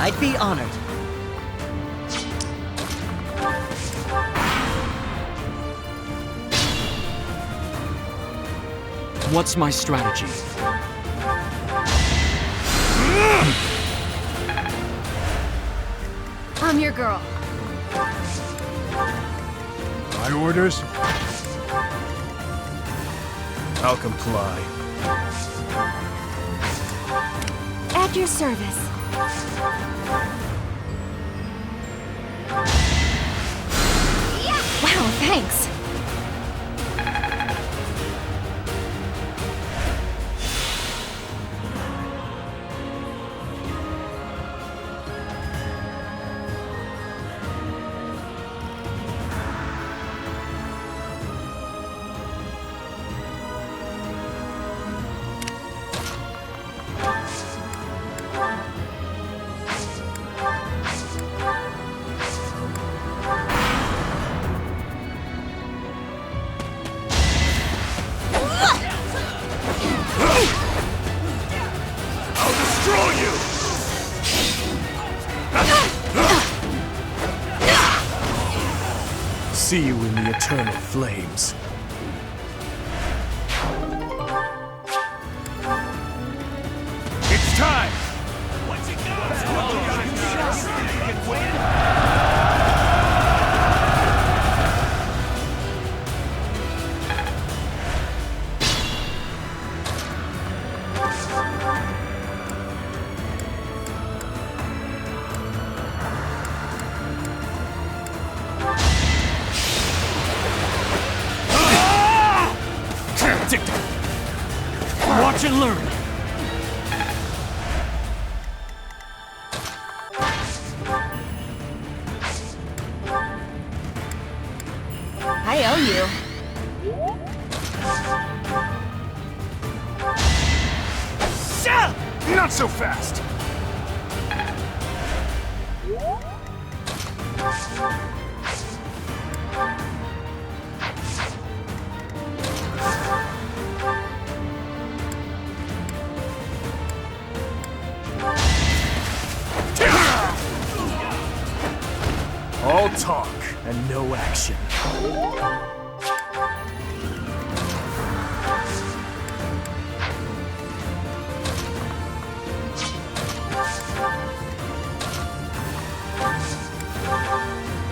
I'd be honored. What's my strategy? I'm your girl. My orders? I'll comply. At your service. Wow, thanks. See you in the eternal flames. It's time! What's it Watch and learn! I owe you. Not so fast! All talk and no action.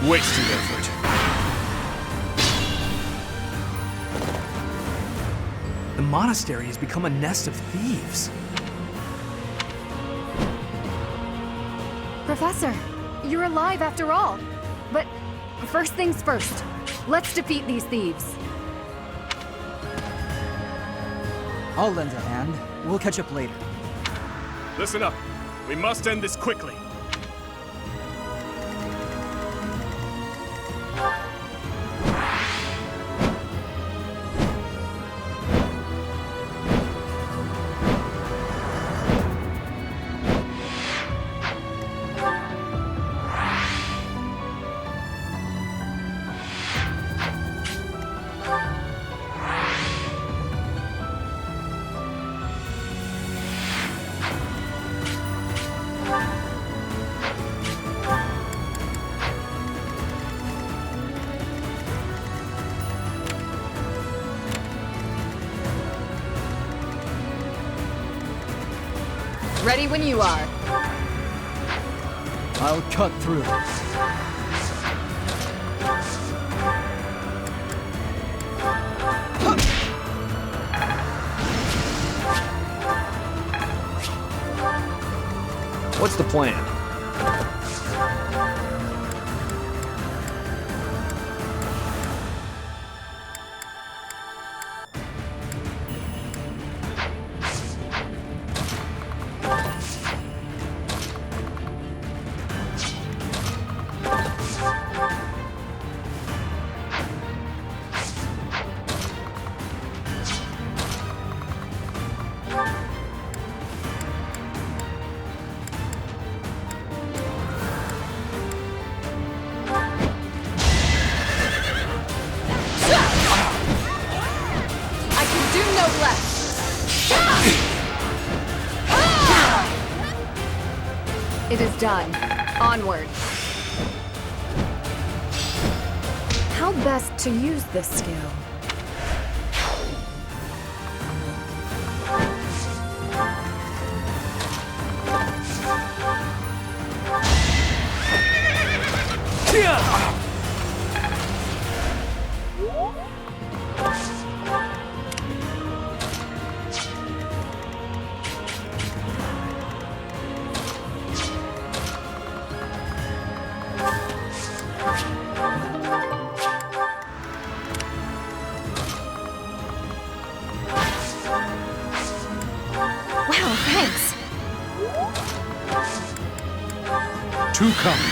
Wasted effort. The monastery has become a nest of thieves. Professor, you're alive after all. But first things first, let's defeat these thieves. I'll lend a hand. We'll catch up later. Listen up. We must end this quickly. Ready when you are. I'll cut through. What's the plan? It is done. Onward. How best to use this skill? Wow, thanks. Two come.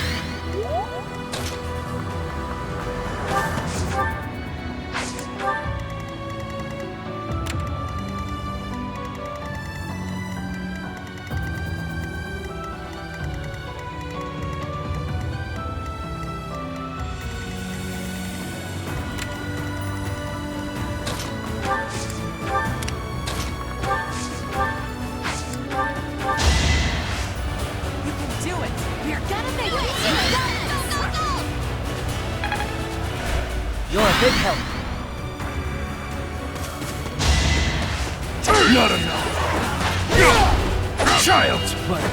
You're a big help. Not enough! Child's play!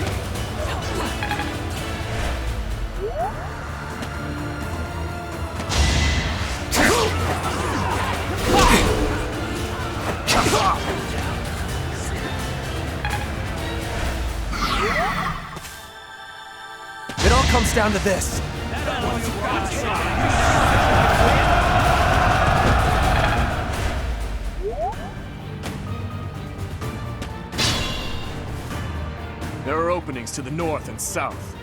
It all comes down to this. There are openings to the north and south.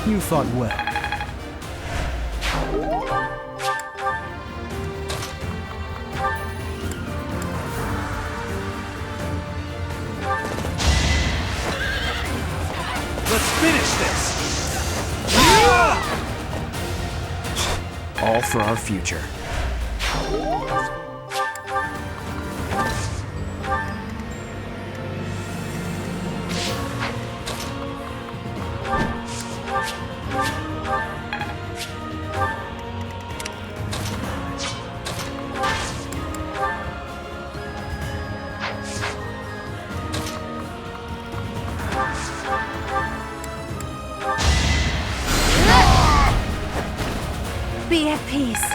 You fought well. Let's finish this! All for our future. Be at peace.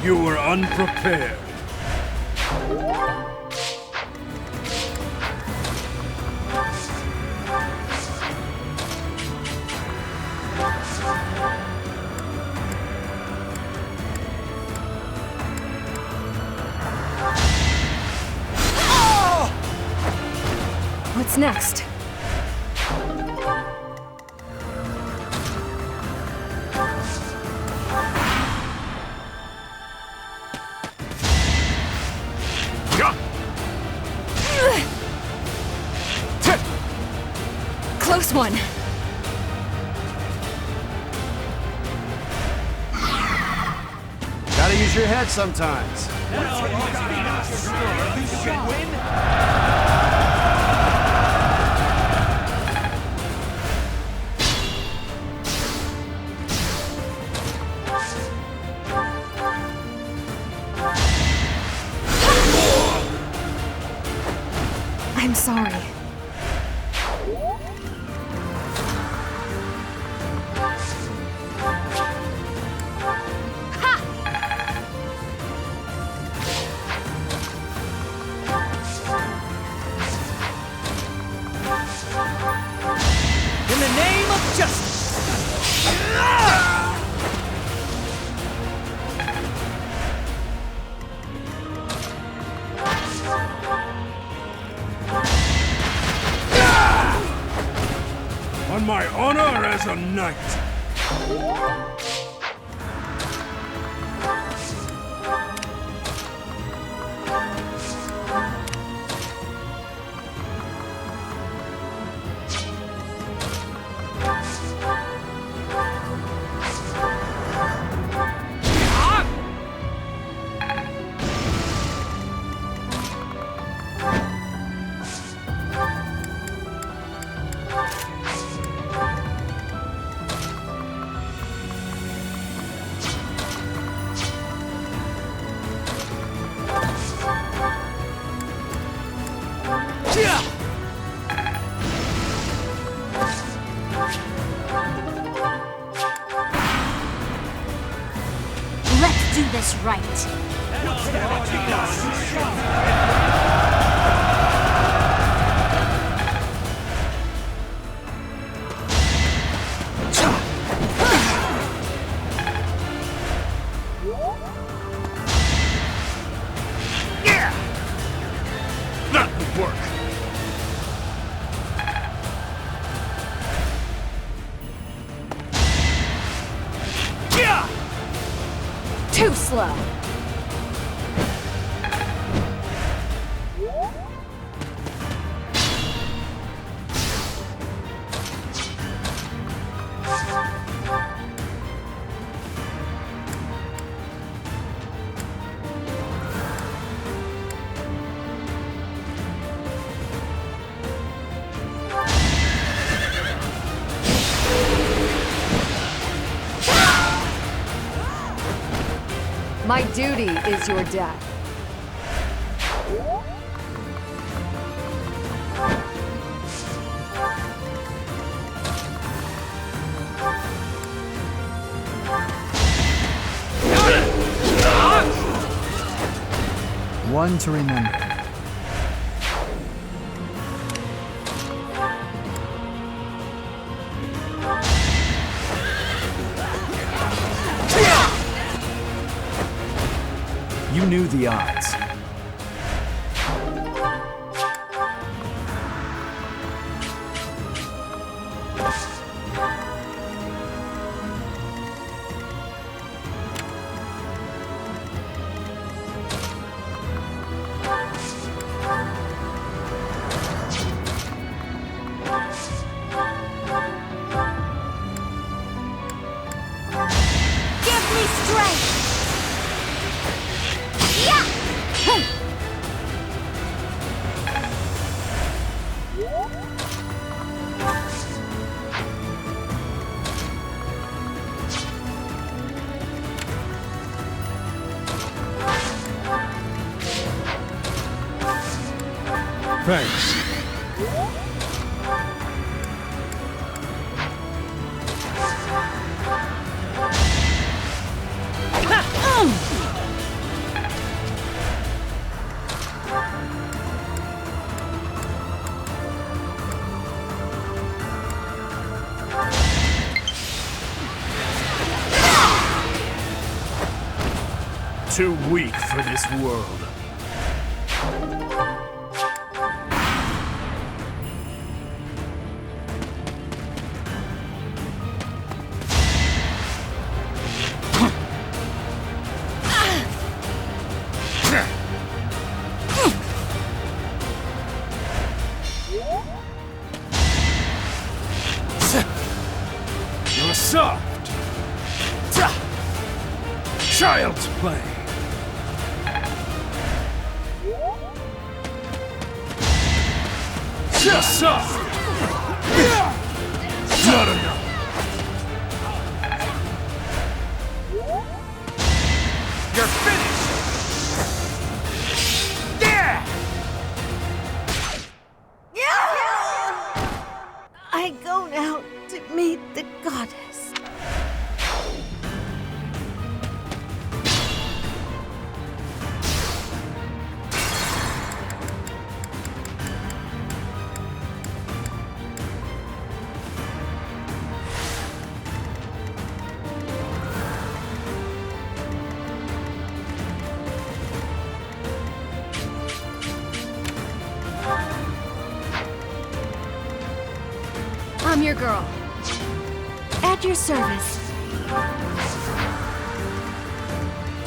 You were unprepared. What's next? Close one. Gotta use your head sometimes. I'm sorry. my honor as a knight. Let's do this right. That would work. Too slow. My duty is your death. One to remember. You knew the odds. Give me strength! Yeah! Thanks. Too weak for this world. You're soft. Child's play. You're soft. Not enough. You're finished. Yeah! I go now to meet the goddess. I'm your girl. At your service.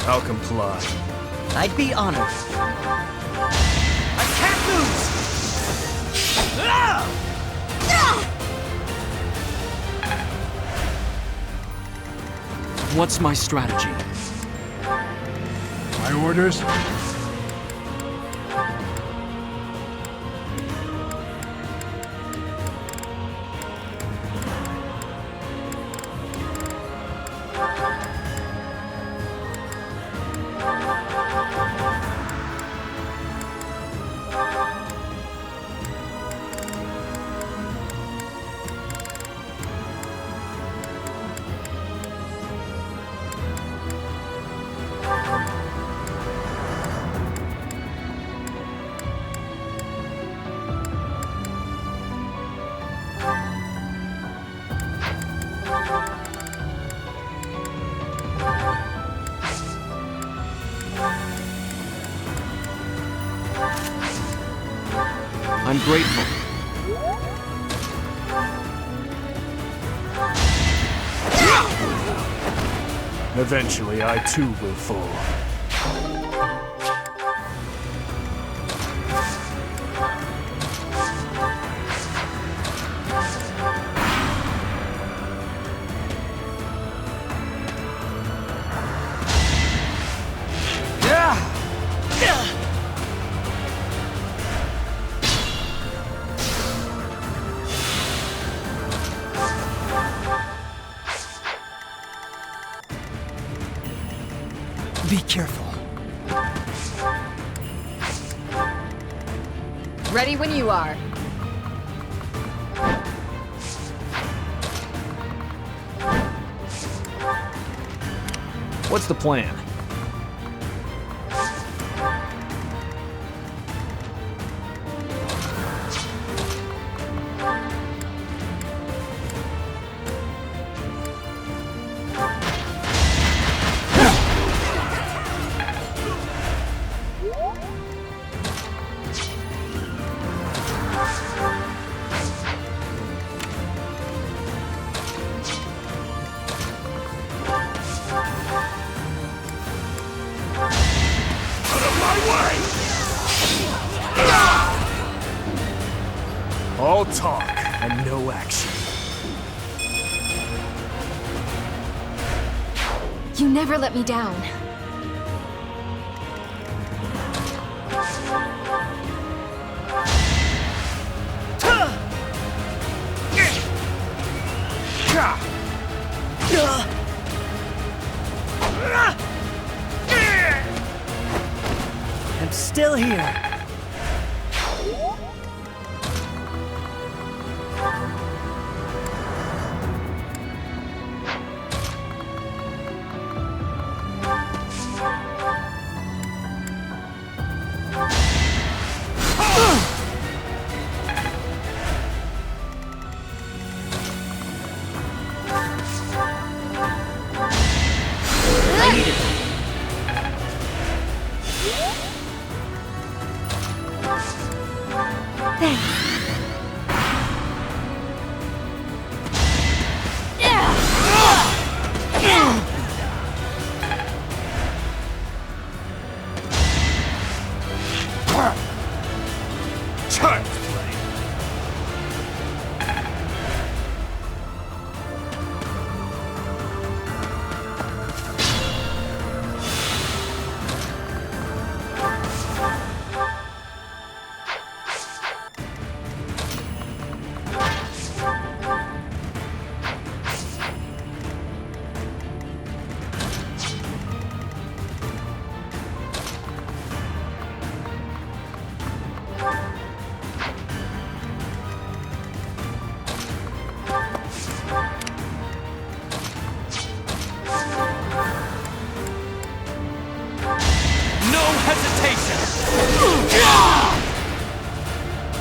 I'll comply. I'd be honored. I can't lose! What's my strategy? My orders? I'm grateful. Eventually, I too will fall. Be careful. Ready when you are. What's the plan? All talk and no action. You never let me down. I'm still here. Child's play!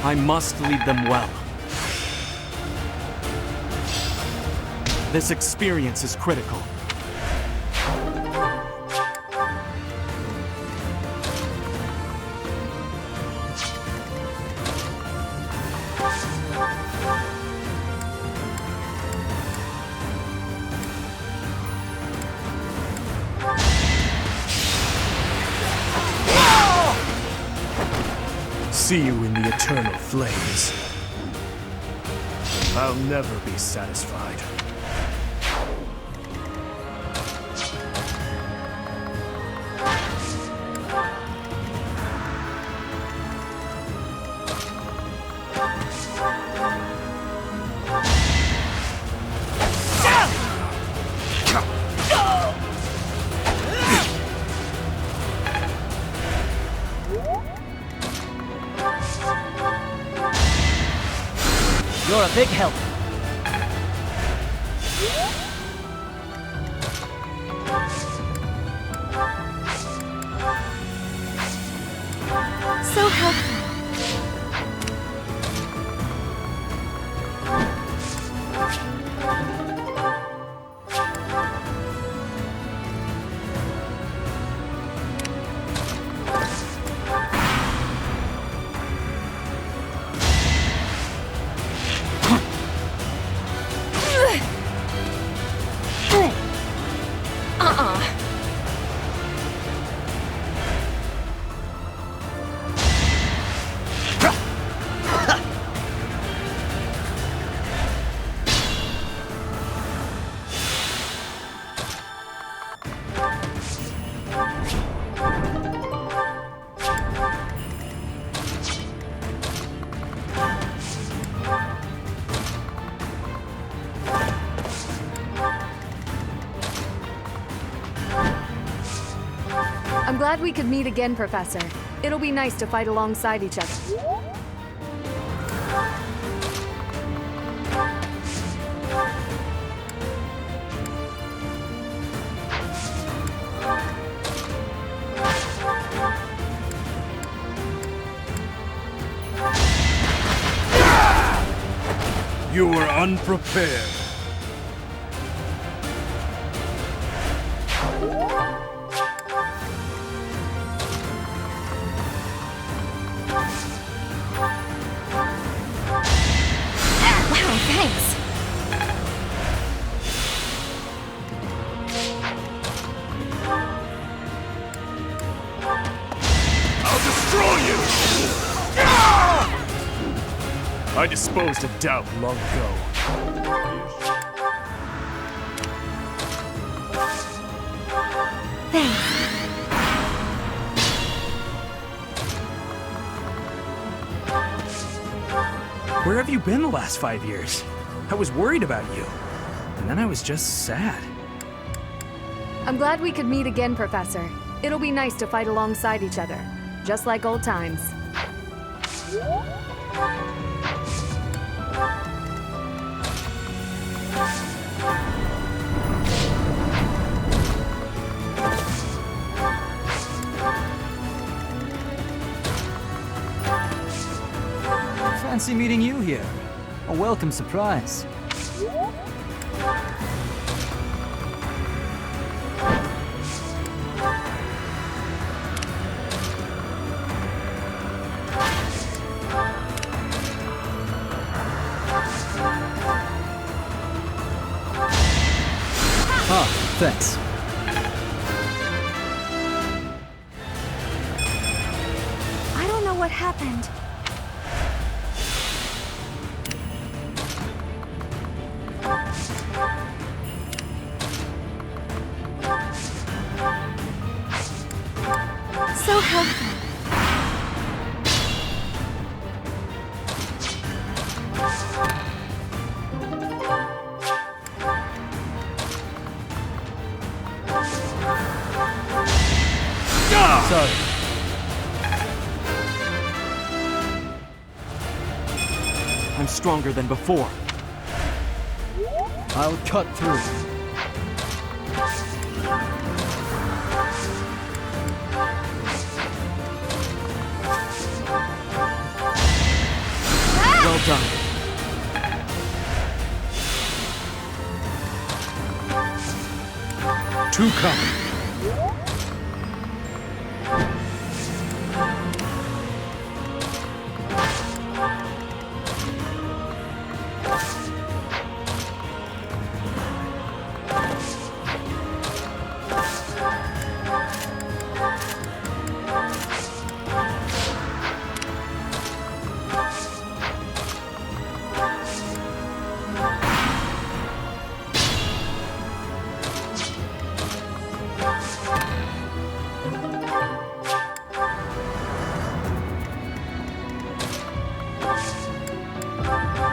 I must lead them well. This experience is critical. see you in the eternal flames. I'll never be satisfied. You're a big help. So helpful. I'm glad we could meet again, Professor. It'll be nice to fight alongside each other. You were unprepared. Wow, thanks. I'll destroy you! I disposed of doubt long ago. Where have you been the last 5 years? I was worried about you. And then I was just sad. I'm glad we could meet again, Professor. It'll be nice to fight alongside each other, just like old times. Fancy meeting you here. A welcome surprise. Ah, thanks. I don't know what happened. So helpful. Sorry. I'm stronger than before. I'll cut through. Well done. Two coming.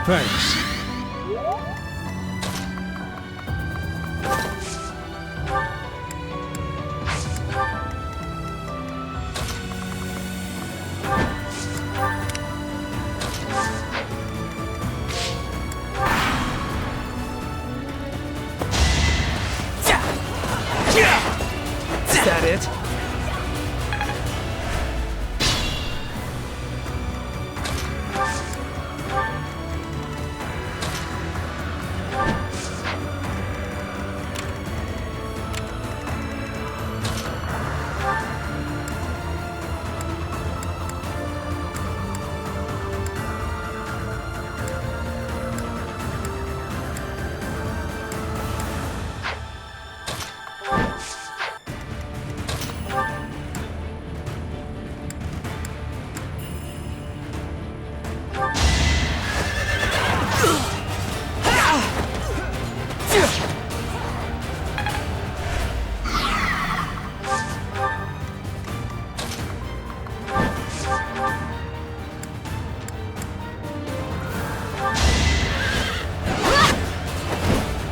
Thanks. Is that it?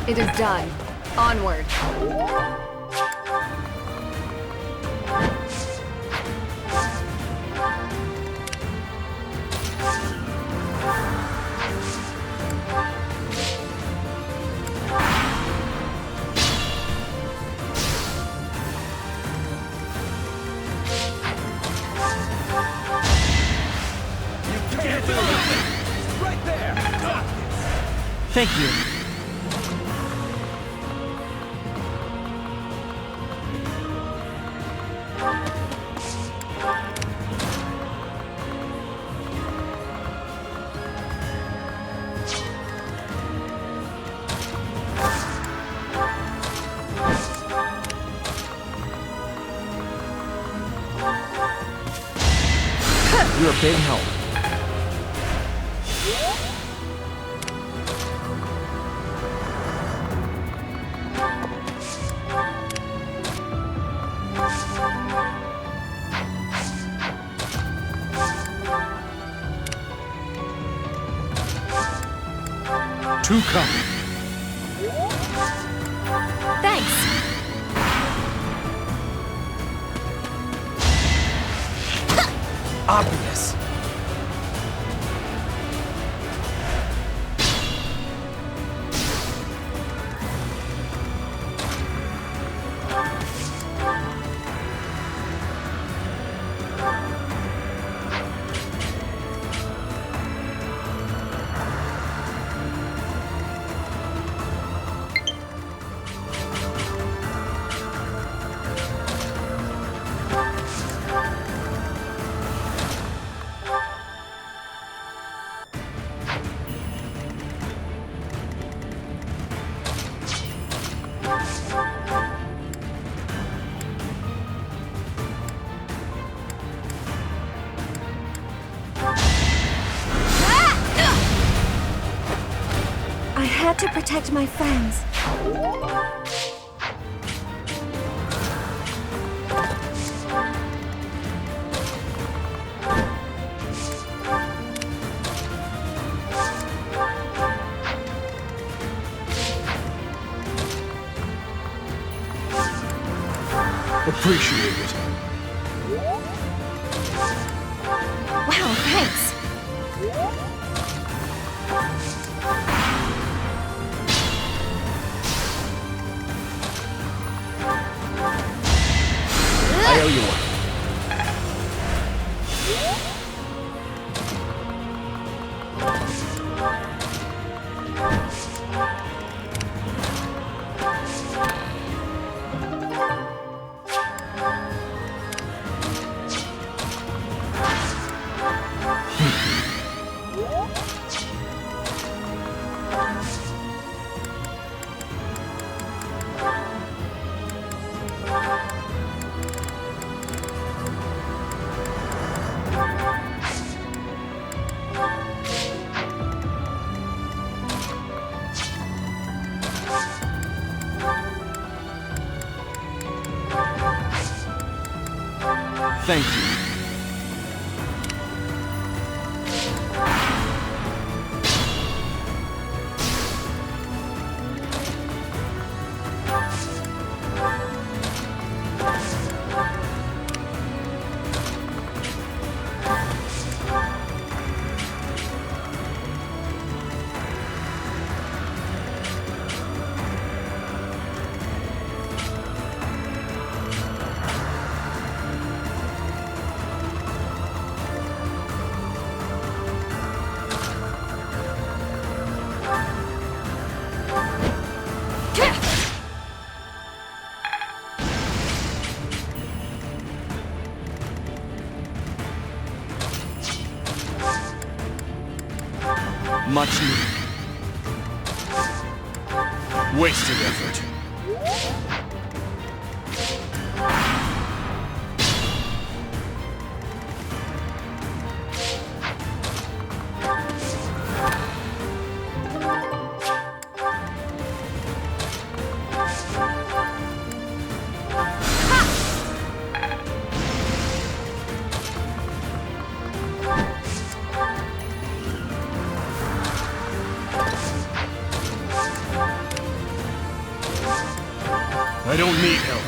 It is done. Onward. Thank you. You're a big help. Two coming. Thanks. Obvious. I had to protect my friends. Appreciate it. Wow, thanks. I owe you one. Thank you. Much needed. Wasted effort. I don't need help.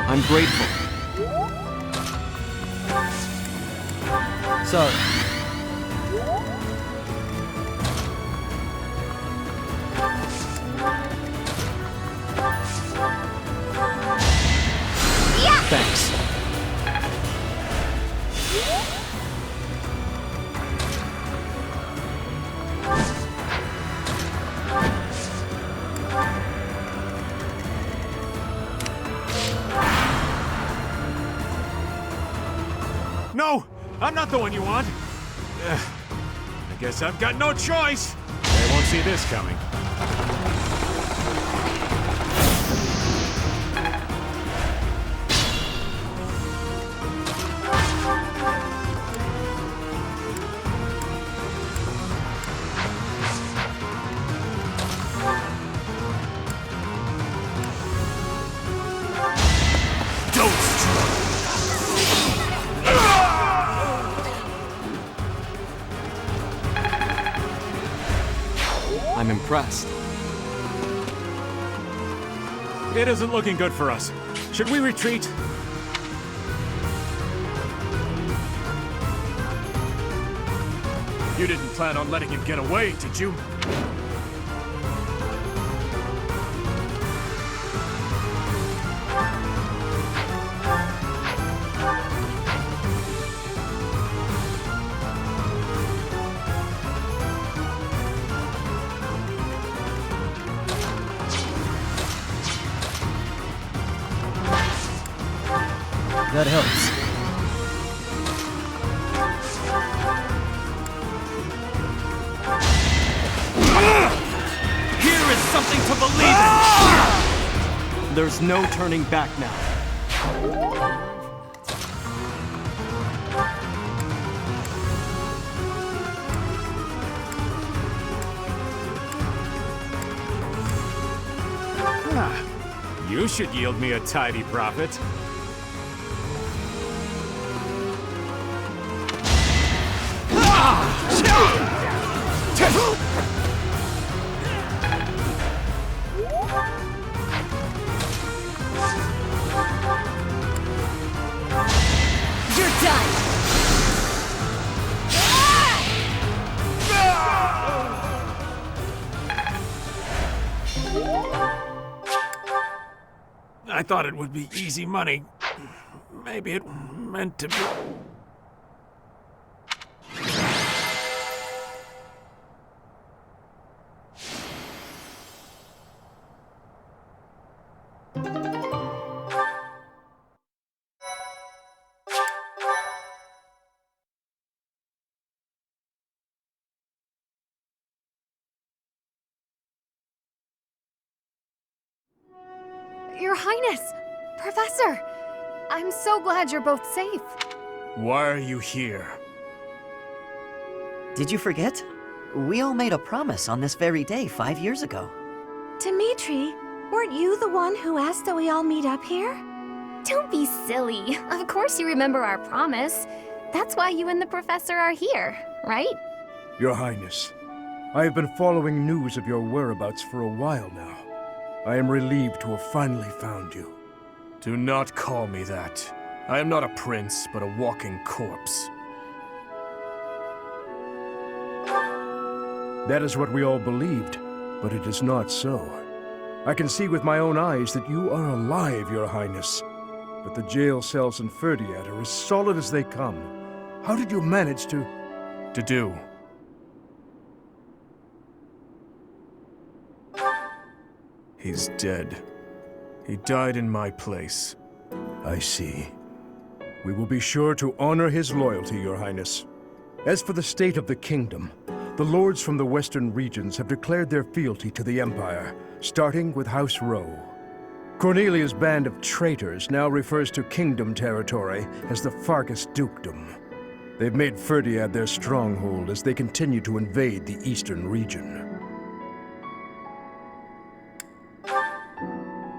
I'm grateful. Sorry. Thanks. No, I'm not the one you want. I guess I've got no choice. They won't see this coming. Don't struggle. I'm impressed. It isn't looking good for us. Should we retreat? You didn't plan on letting him get away, did you? That helps. Here is something to believe in! There's no turning back now. You should yield me a tidy profit. You're done! I thought it would be easy money. Maybe it meant to be. Your Highness! Professor! I'm so glad you're both safe. Why are you here? Did you forget? We all made a promise on this very day 5 years ago. Dimtri, weren't you the one who asked that we all meet up here? Don't be silly. Of course you remember our promise. That's why you and the professor are here, right? Your Highness, I have been following news of your whereabouts for a while now. I am relieved to have finally found you. Do not call me that. I am not a prince, but a walking corpse. That is what we all believed, but it is not so. I can see with my own eyes that you are alive, Your Highness. But the jail cells in Ferdiad are as solid as they come. How did you manage to do? He's dead. He died in my place. I see. We will be sure to honor his loyalty, Your Highness. As for the state of the kingdom, the lords from the western regions have declared their fealty to the Empire, starting with House Rowe. Cornelia's band of traitors now refers to kingdom territory as the Fargus Dukedom. They've made Ferdiad their stronghold as they continue to invade the eastern region.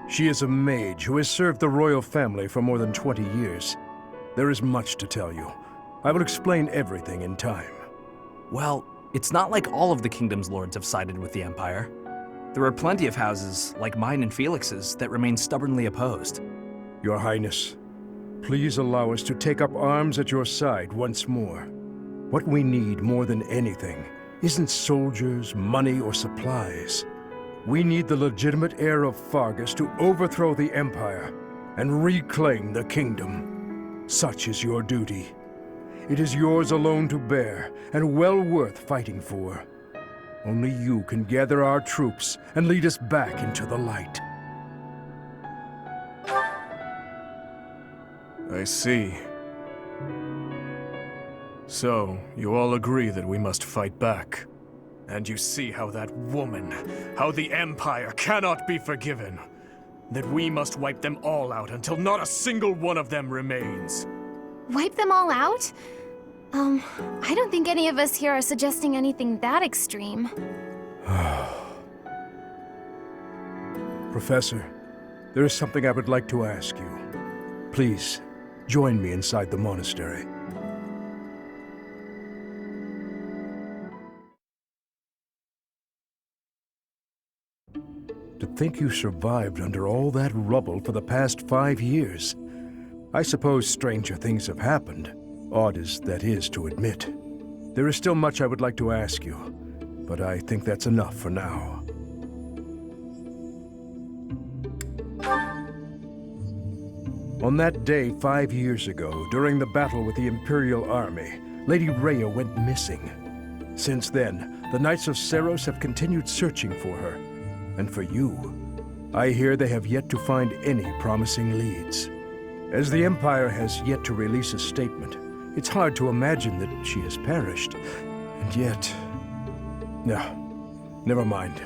She is a mage who has served the royal family for more than 20 years. There is much to tell you. I will explain everything in time. Well, it's not like all of the kingdom's lords have sided with the Empire. There are plenty of houses, like mine and Felix's, that remain stubbornly opposed. Your Highness, please allow us to take up arms at your side once more. What we need more than anything isn't soldiers, money, or supplies. We need the legitimate heir of Fargus to overthrow the Empire and reclaim the kingdom. Such is your duty. It is yours alone to bear, and well worth fighting for. Only you can gather our troops and lead us back into the light. I see. So, you all agree that we must fight back. And you see how that woman, how the Empire cannot be forgiven. That we must wipe them all out until not a single one of them remains. Wipe them all out? I don't think any of us here are suggesting anything that extreme. Professor, there is something I would like to ask you. Please, join me inside the monastery. To think you survived under all that rubble for the past 5 years. I suppose stranger things have happened, odd as that is to admit. There is still much I would like to ask you, but I think that's enough for now. On that day 5 years ago, during the battle with the Imperial Army, Lady Rhea went missing. Since then, the Knights of Seiros have continued searching for her. And for you, I hear they have yet to find any promising leads. As the Empire has yet to release a statement, it's hard to imagine that she has perished. And yet... No, never mind.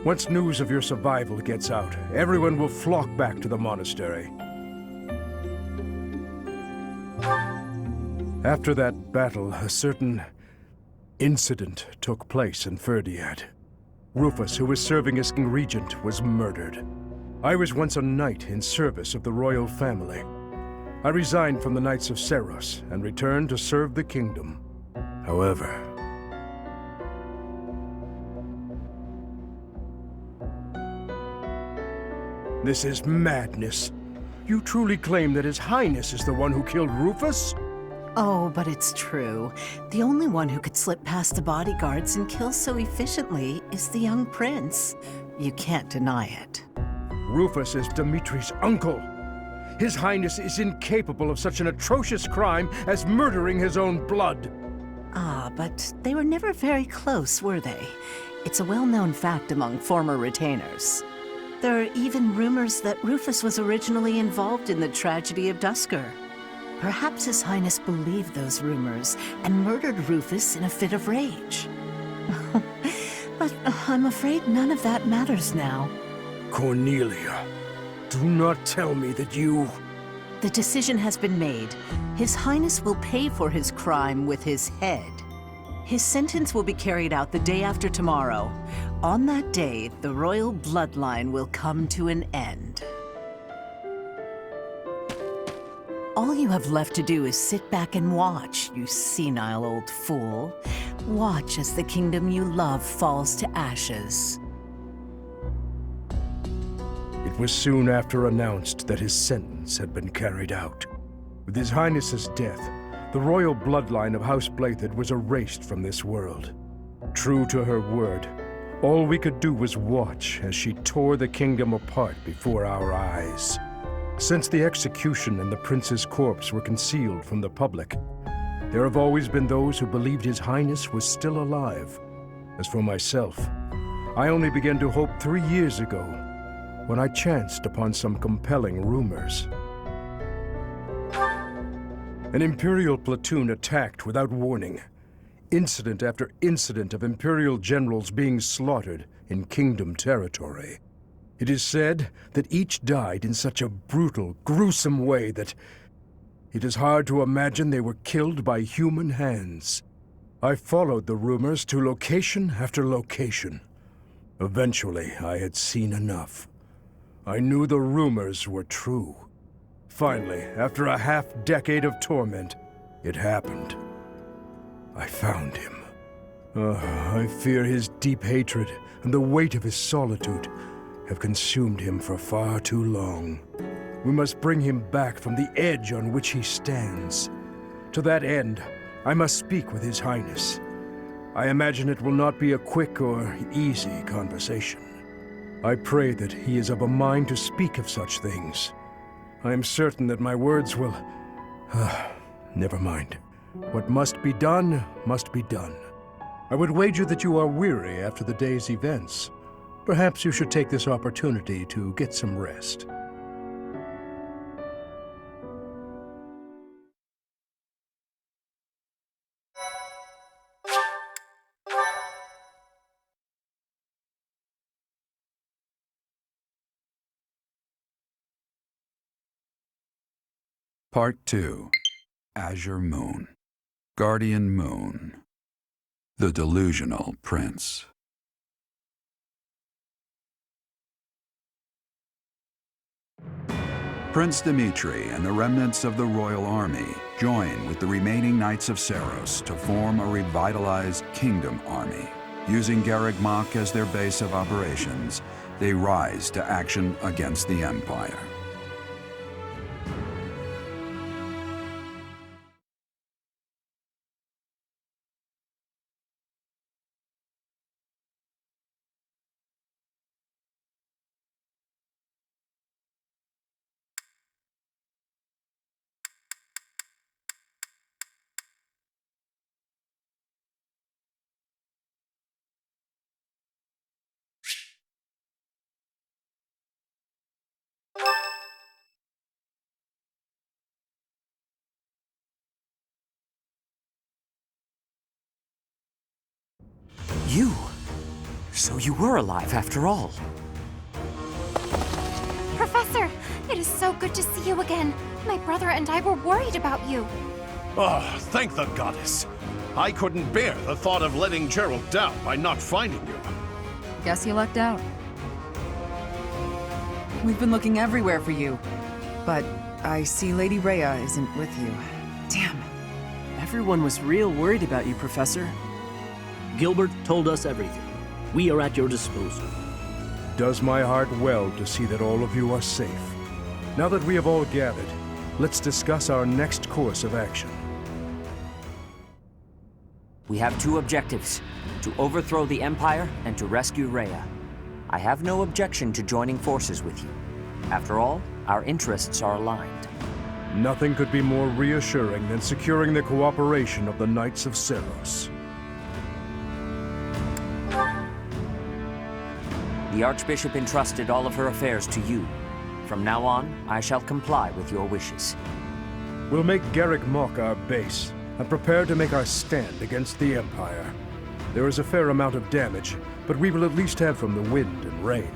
Once news of your survival gets out, everyone will flock back to the monastery. After that battle, a certain incident took place in Ferdiad. Rufus, who was serving as King Regent, was murdered. I was once a knight in service of the royal family. I resigned from the Knights of Seiros and returned to serve the kingdom. However... This is madness. You truly claim that His Highness is the one who killed Rufus? Oh, but it's true. The only one who could slip past the bodyguards and kill so efficiently is the young prince. You can't deny it. Rufus is Dimitri's uncle. His Highness is incapable of such an atrocious crime as murdering his own blood. Ah, but they were never very close, were they? It's a well-known fact among former retainers. There are even rumors that Rufus was originally involved in the tragedy of Dusker. Perhaps His Highness believed those rumors and murdered Rufus in a fit of rage. But I'm afraid none of that matters now. Cornelia, do not tell me that you... The decision has been made. His Highness will pay for his crime with his head. His sentence will be carried out the day after tomorrow. On that day, the royal bloodline will come to an end. All you have left to do is sit back and watch, you senile old fool. Watch as the kingdom you love falls to ashes. It was soon after announced that his sentence had been carried out. With His Highness's death, the royal bloodline of House Blathid was erased from this world. True to her word, all we could do was watch as she tore the kingdom apart before our eyes. Since the execution and the prince's corpse were concealed from the public, there have always been those who believed His Highness was still alive. As for myself, I only began to hope 3 years ago, when I chanced upon some compelling rumors. An Imperial platoon attacked without warning. Incident after incident of Imperial generals being slaughtered in Kingdom territory. It is said that each died in such a brutal, gruesome way that it is hard to imagine they were killed by human hands. I followed the rumors to location after location. Eventually, I had seen enough. I knew the rumors were true. Finally, after a half-decade of torment, it happened. I found him. I fear his deep hatred and the weight of his solitude have consumed him for far too long. We must bring him back from the edge on which he stands. To that end, I must speak with His Highness. I imagine it will not be a quick or easy conversation. I pray that he is of a mind to speak of such things. I am certain that my words will... never mind. What must be done, must be done. I would wager that you are weary after the day's events. Perhaps you should take this opportunity to get some rest. Part 2. Azure Moon. Guardian Moon. The Delusional Prince. Prince Dimtri and the remnants of the royal army join with the remaining Knights of Seiros to form a revitalized kingdom army. Using Garreg Mach as their base of operations, they rise to action against the Empire. You? So you were alive after all. Professor, it is so good to see you again. My brother and I were worried about you. Oh, thank the goddess. I couldn't bear the thought of letting Gerald down by not finding you. Guess you lucked out. We've been looking everywhere for you. But I see Lady Rhea isn't with you. Damn. Everyone was real worried about you, Professor. Gilbert told us everything. We are at your disposal. Does my heart well to see that all of you are safe. Now that we have all gathered, let's discuss our next course of action. We have two objectives: to overthrow the Empire and to rescue Rhea. I have no objection to joining forces with you. After all, our interests are aligned. Nothing could be more reassuring than securing the cooperation of the Knights of Seiros. The Archbishop entrusted all of her affairs to you. From now on, I shall comply with your wishes. We'll make Garreg Mach our base, and prepare to make our stand against the Empire. There is a fair amount of damage, but we will at least have from the wind and rain.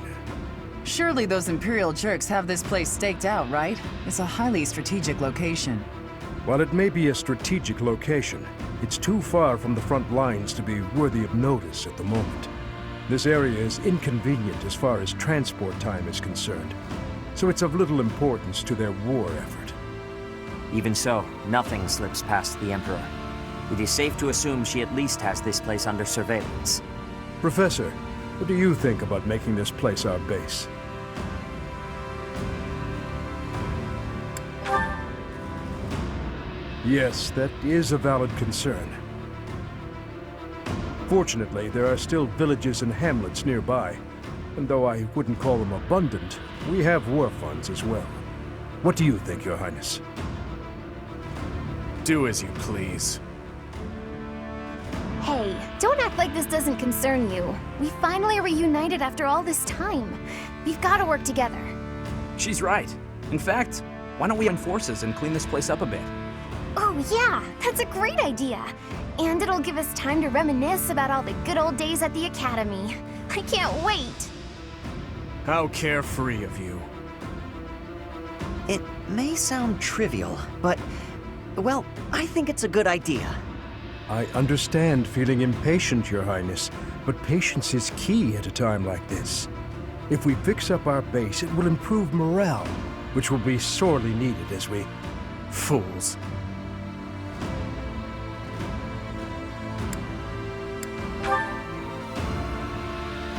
Surely those Imperial jerks have this place staked out, right? It's a highly strategic location. While it may be a strategic location, it's too far from the front lines to be worthy of notice at the moment. This area is inconvenient as far as transport time is concerned, so it's of little importance to their war effort. Even so, nothing slips past the Emperor. It is safe to assume she at least has this place under surveillance. Professor, what do you think about making this place our base? Yes, that is a valid concern. Fortunately, there are still villages and hamlets nearby, and though I wouldn't call them abundant, we have war funds as well. What do you think, Your Highness? Do as you please. Hey, don't act like this doesn't concern you. We finally reunited after all this time. We've got to work together. She's right. In fact, why don't we join forces and clean this place up a bit? Oh yeah, that's a great idea. And it'll give us time to reminisce about all the good old days at the Academy. I can't wait. How carefree of you. It may sound trivial, but, well, I think it's a good idea. I understand feeling impatient, Your Highness, but patience is key at a time like this. If we fix up our base, it will improve morale, which will be sorely needed as we... Fools.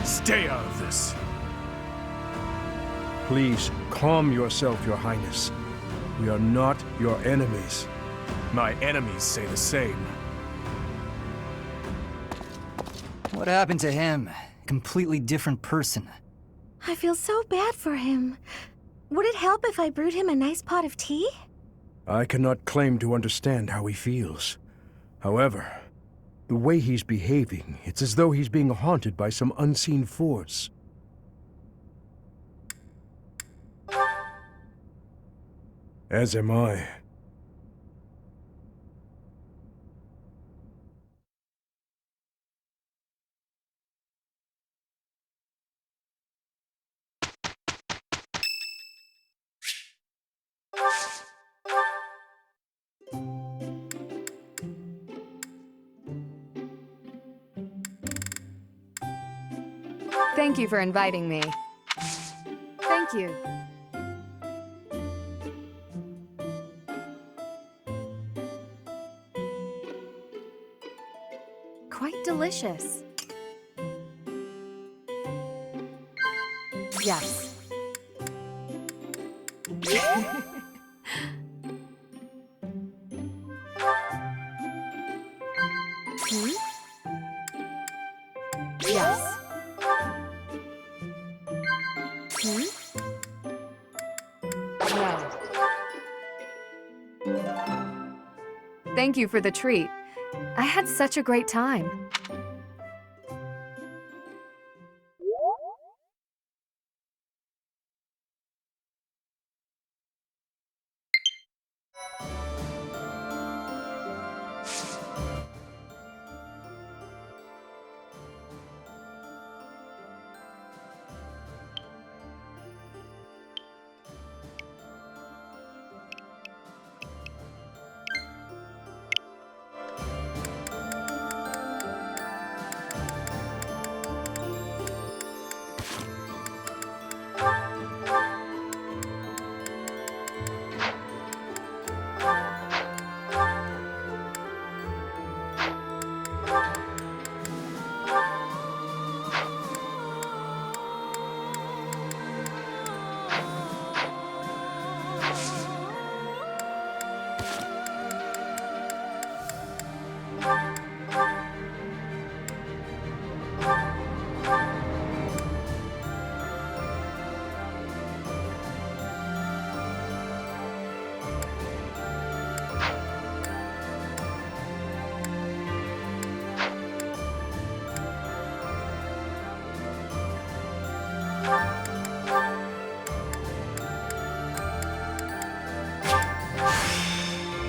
Stay out of this. Please, calm yourself, Your Highness. We are not your enemies. My enemies say the same. What happened to him? Completely different person. I feel so bad for him. Would it help if I brewed him a nice pot of tea? I cannot claim to understand how he feels. However, the way he's behaving, it's as though he's being haunted by some unseen force. As am I. Thank you for inviting me. Thank you. Quite delicious. Yes. Hmm? Yes. Hmm? No. Thank you for the treat. I had such a great time.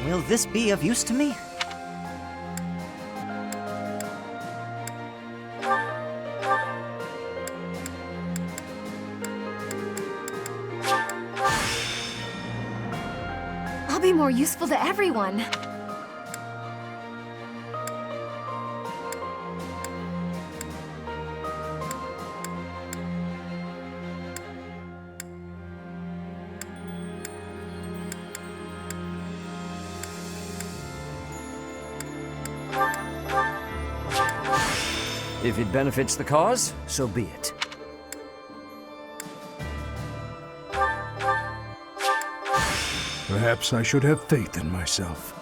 Will this be of use to me? I'll be more useful to everyone. If it benefits the cause, so be it. Perhaps I should have faith in myself.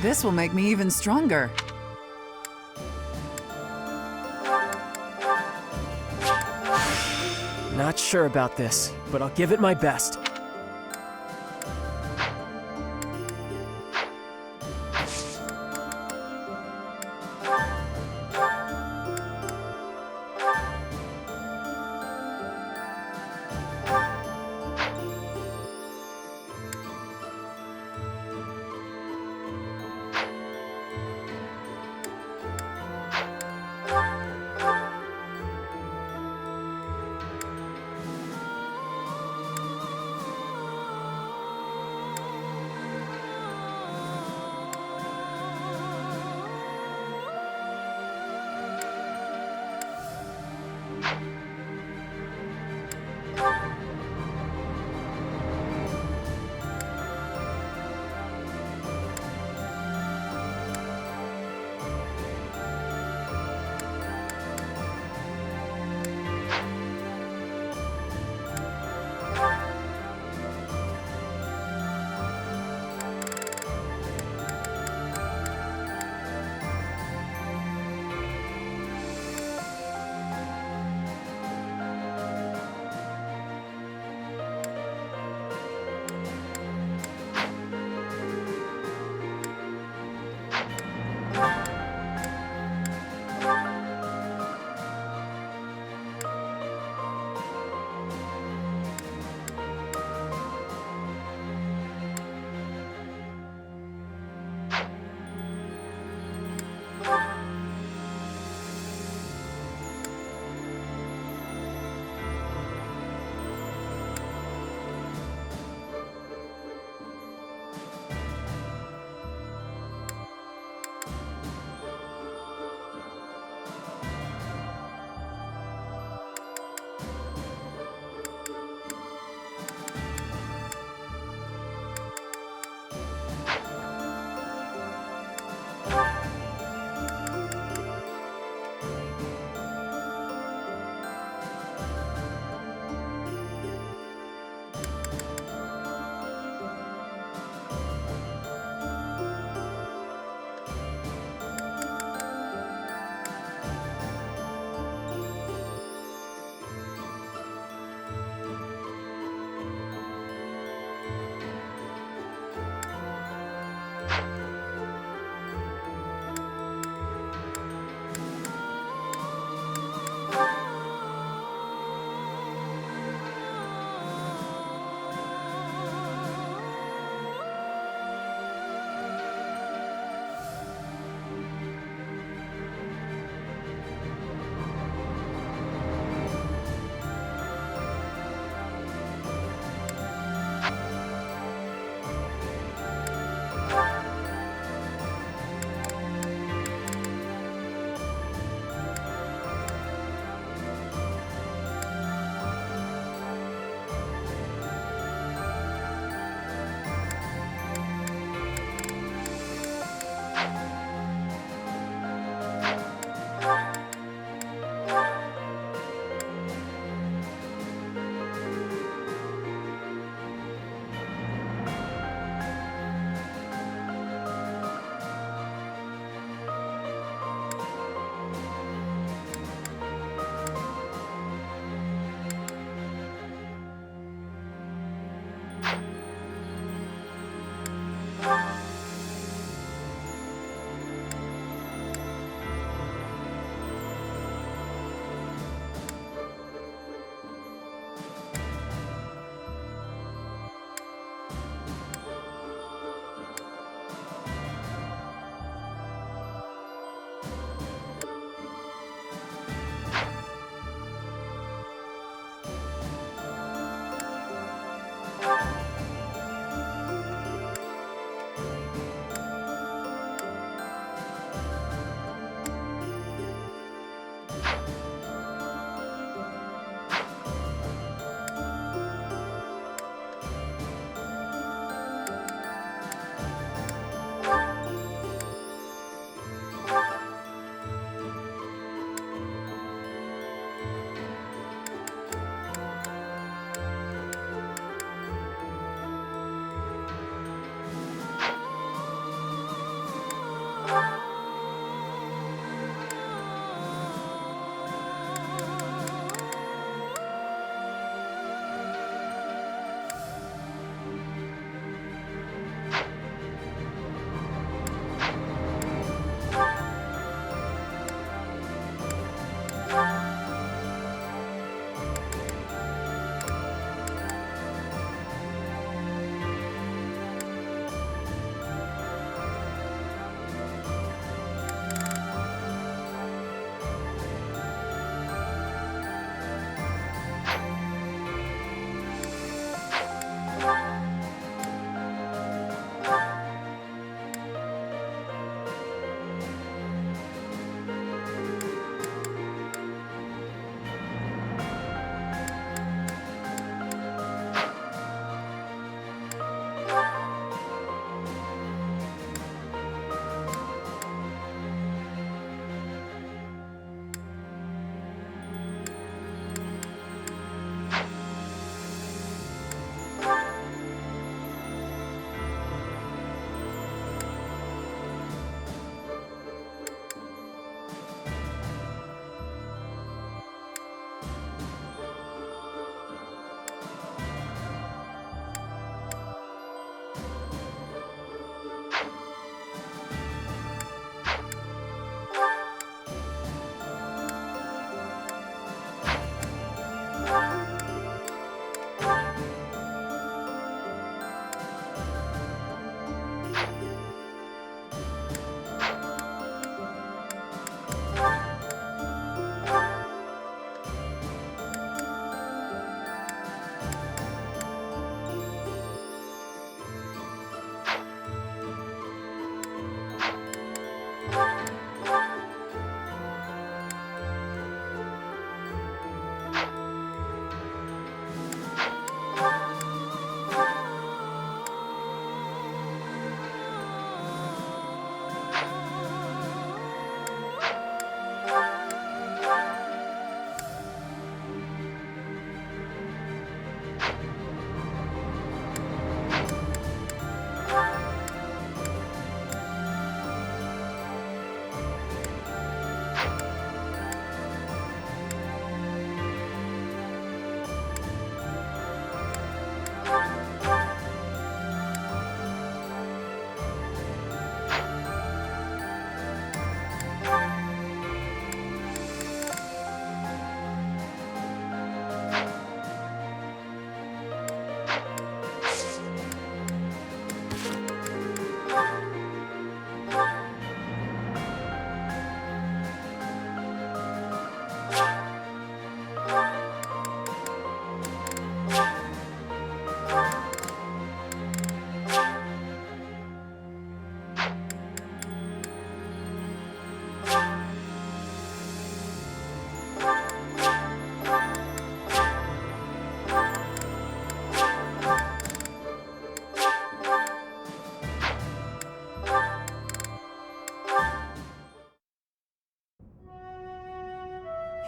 This will make me even stronger. Not sure about this, but I'll give it my best.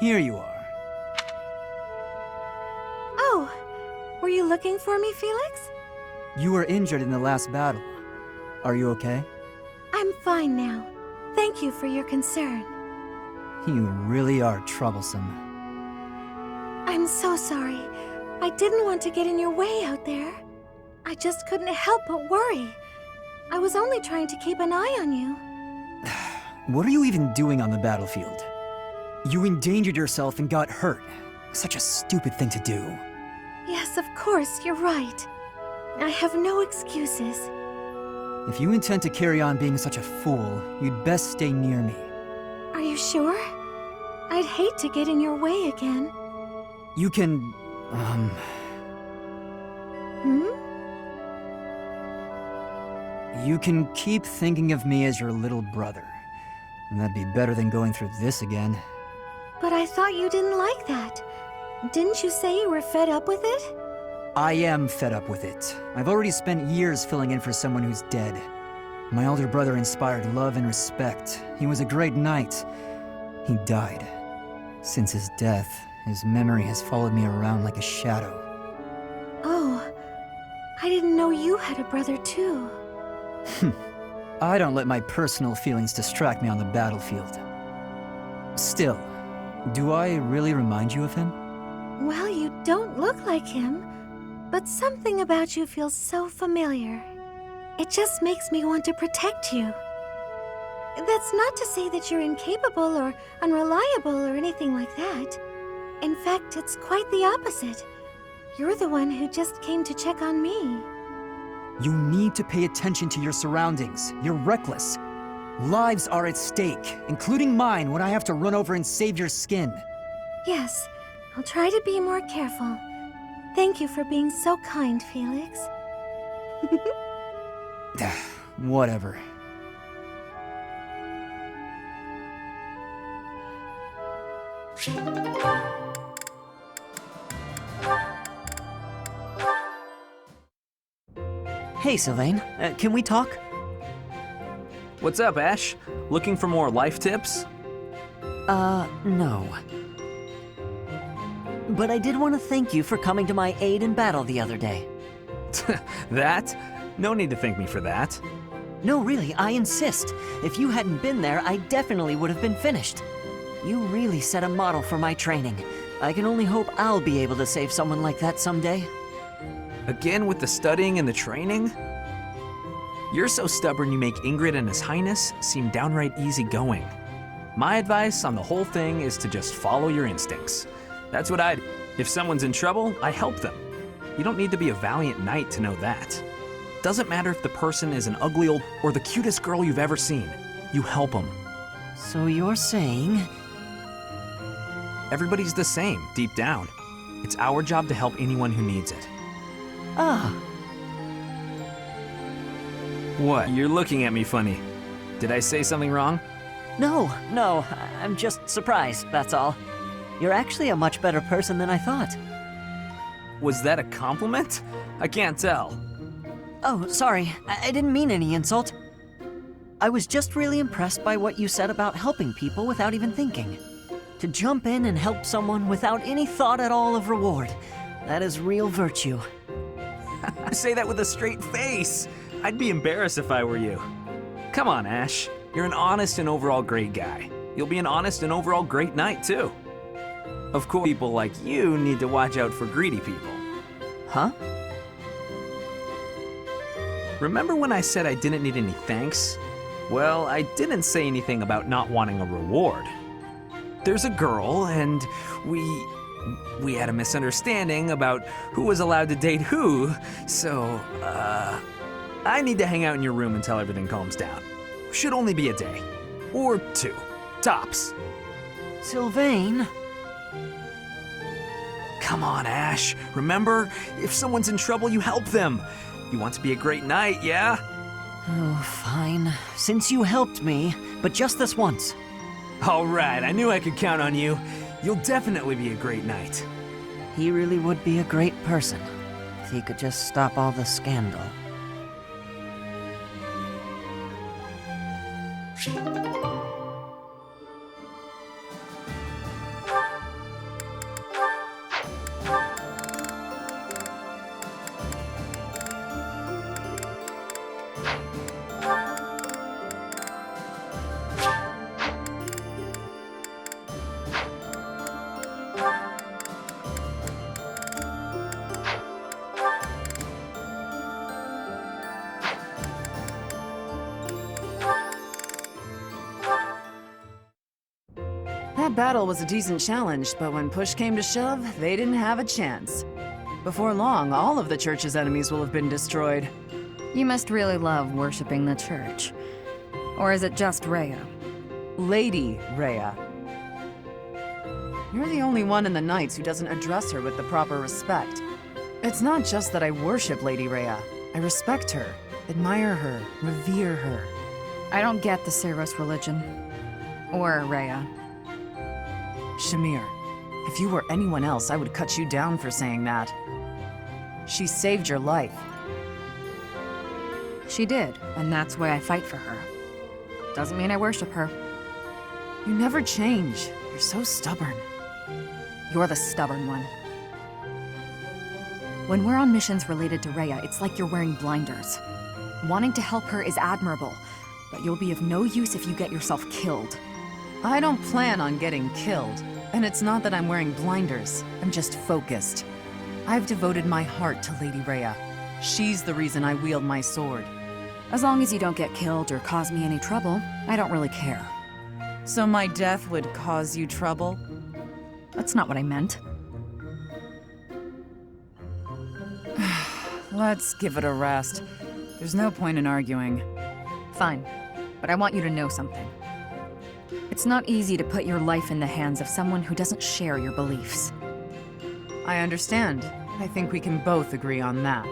Here you are. Oh, were you looking for me, Felix? You were injured in the last battle. Are you okay? I'm fine now. Thank you for your concern. You really are troublesome. I'm so sorry. I didn't want to get in your way out there. I just couldn't help but worry. I was only trying to keep an eye on you. What are you even doing on the battlefield? You endangered yourself and got hurt. Such a stupid thing to do. Yes, of course, you're right. I have no excuses. If you intend to carry on being such a fool, you'd best stay near me. Are you sure? I'd hate to get in your way again. You can, You can keep thinking of me as your little brother. And that'd be better than going through this again. But I thought you didn't like that. Didn't you say you were fed up with it? I am fed up with it. I've already spent years filling in for someone who's dead. My older brother inspired love and respect. He was a great knight. He died. Since his death, his memory has followed me around like a shadow. Oh, I didn't know you had a brother too. I don't let my personal feelings distract me on the battlefield. Still, do I really remind you of him? Well, you don't look like him, but something about you feels so familiar. It just makes me want to protect you. That's not to say that you're incapable or unreliable or anything like that. In fact, it's quite the opposite. You're the one who just came to check on me. You need to pay attention to your surroundings. You're reckless. Lives are at stake, including mine when I have to run over and save your skin. Yes, I'll try to be more careful. Thank you for being so kind, Felix. Whatever. Hey, Sylvain, can we talk? What's up, Ash? Looking for more life tips? No. But I did want to thank you for coming to my aid in battle the other day. That? No need to thank me for that. No, really, I insist. If you hadn't been there, I definitely would have been finished. You really set a model for my training. I can only hope I'll be able to save someone like that someday. Again with the studying and the training? You're so stubborn you make Ingrid and His Highness seem downright easygoing. My advice on the whole thing is to just follow your instincts. That's what I do. If someone's in trouble, I help them. You don't need to be a valiant knight to know that. Doesn't matter if the person is an ugly old or the cutest girl you've ever seen. You help them. So you're saying... Everybody's the same, deep down. It's our job to help anyone who needs it. Ah. What? You're looking at me funny. Did I say something wrong? No, I'm just surprised, that's all. You're actually a much better person than I thought. Was that a compliment? I can't tell. Oh, sorry, I didn't mean any insult. I was just really impressed by what you said about helping people without even thinking. To jump in and help someone without any thought at all of reward. That is real virtue. Say that with a straight face. I'd be embarrassed if I were you. Come on, Ash. You're an honest and overall great guy. You'll be an honest and overall great knight, too. Of course, people like you need to watch out for greedy people. Huh? Remember when I said I didn't need any thanks? Well, I didn't say anything about not wanting a reward. There's a girl, and we had a misunderstanding about who was allowed to date who, so, I need to hang out in your room until everything calms down. Should only be a day. Or 2. Tops. Sylvain? Come on, Ash. Remember, if someone's in trouble, you help them. You want to be a great knight, yeah? Oh, fine. Since you helped me, but just this once. All right, I knew I could count on you. You'll definitely be a great knight. He really would be a great person, if he could just stop all the scandal. That battle was a decent challenge, but when push came to shove, they didn't have a chance. Before long, all of the church's enemies will have been destroyed. You must really love worshipping the church. Or is it just Rhea? Lady Rhea. You're the only one in the Knights who doesn't address her with the proper respect. It's not just that I worship Lady Rhea. I respect her, admire her, revere her. I don't get the Ceros religion. Or Rhea. Shamir, if you were anyone else, I would cut you down for saying that. She saved your life. She did, and that's why I fight for her. Doesn't mean I worship her. You never change. You're so stubborn. You're the stubborn one. When we're on missions related to Rhea, it's like you're wearing blinders. Wanting to help her is admirable, but you'll be of no use if you get yourself killed. I don't plan on getting killed, and it's not that I'm wearing blinders. I'm just focused. I've devoted my heart to Lady Rhea. She's the reason I wield my sword. As long as you don't get killed or cause me any trouble, I don't really care. So my death would cause you trouble? That's not what I meant. Let's give it a rest. There's no point in arguing. Fine, but I want you to know something. It's not easy to put your life in the hands of someone who doesn't share your beliefs. I understand. I think we can both agree on that.